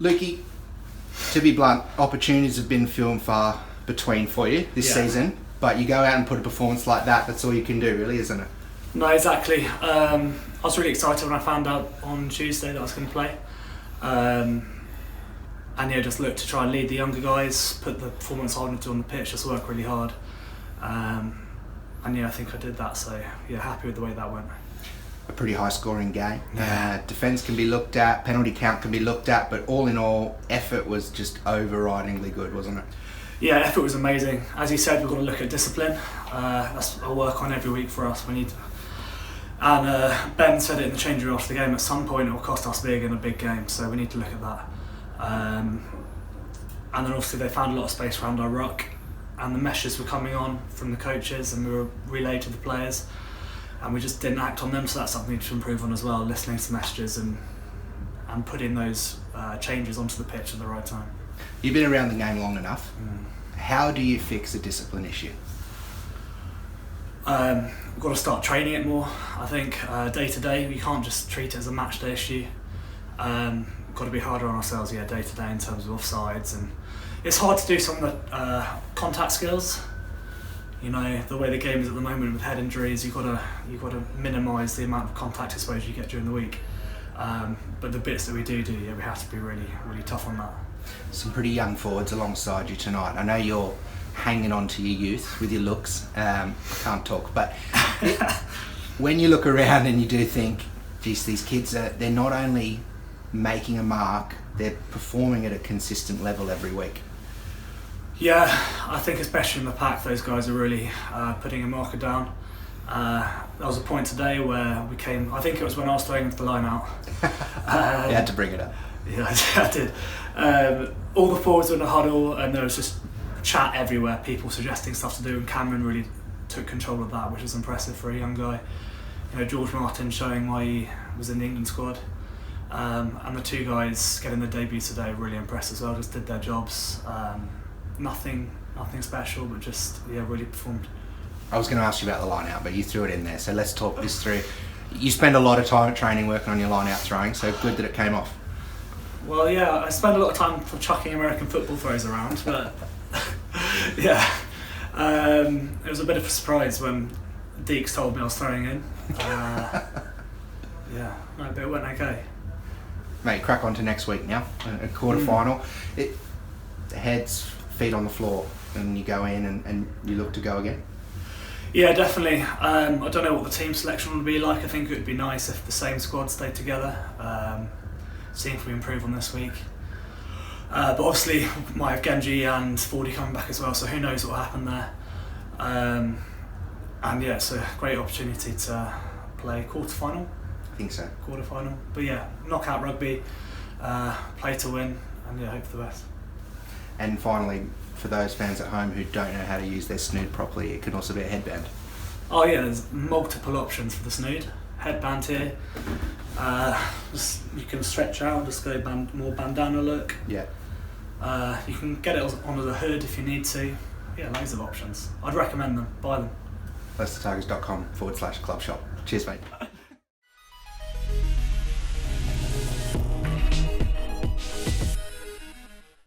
Lukey, to be blunt, opportunities have been few and far between for you this season, but you go out and put a performance like that, that's all you can do really, isn't it? No, exactly. I was really excited when I found out on Tuesday that I was going to play. And just look to try and lead the younger guys, put the performance I wanted to on the pitch, just work really hard. I think I did that, so happy with the way that went. A pretty high scoring game. Defence can be looked at, penalty count can be looked at, but all in all, effort was just overridingly good, wasn't it? Yeah, effort was amazing. As you said, we've got to look at discipline. That's what I work on every week for us. We need, and Ben said it in the change room after the game, at some point it will cost us big in a big game, so we need to look at that. And then obviously they found a lot of space around our ruck, and the messages were coming on from the coaches and we were relayed to the players, and we just didn't act on them, so that's something we need to improve on as well, listening to messages and putting those changes onto the pitch at the right time. You've been around the game long enough. How do you fix a discipline issue? We've got to start training it more, I think, day to day. We can't just treat it as a match day issue. We've got to be harder on ourselves day to day in terms of offsides, and it's hard to do some of the contact skills. You know, the way the game is at the moment with head injuries, you've got to minimise the amount of contact exposure you get during the week. But the bits that we do, we have to be really, really tough on that. Some pretty young forwards alongside you tonight. I know you're hanging on to your youth with your looks. I can't talk, but when you look around and you do think, geez, these kids they're not only making a mark, they're performing at a consistent level every week. Yeah, I think especially in the pack, those guys are really putting a marker down. There was a point today where we came, I think it was when I was throwing the line out. You had to bring it up. Yeah, I did. All the forwards were in a huddle and there was just chat everywhere, people suggesting stuff to do, and Cameron really took control of that, which was impressive for a young guy. You know, George Martin showing why he was in the England squad. And the two guys getting their debut today really impressed as well, just did their jobs. Nothing special, but just really performed. I was going to ask you about the line out, but you threw it in there, so let's talk this through. You spend a lot of time at training working on your line out throwing, so good that it came off. Well, yeah, I spend a lot of time chucking American football throws around, but it was a bit of a surprise when Deeks told me I was throwing in. But it went okay. Mate, crack on to next week now, a quarter final. Heads, feet on the floor, and you go in and you look to go again. Yeah, definitely. I don't know what the team selection would be like. I think it would be nice if the same squad stayed together. Seeing if we improve on this week. But obviously, we might have Genji and Fordy coming back as well, so who knows what will happen there. It's a great opportunity to play quarter-final. I think so. Quarter-final. But knockout rugby, play to win, and hope for the best. And finally, for those fans at home who don't know how to use their snood properly, it can also be a headband. Oh yeah, there's multiple options for the snood. Headband here. You can stretch out, just go more bandana look. Yeah. You can get it onto the hood if you need to. Yeah, loads of options. I'd recommend them. Buy them. LeicesterTigers.com/club shop. Cheers, mate.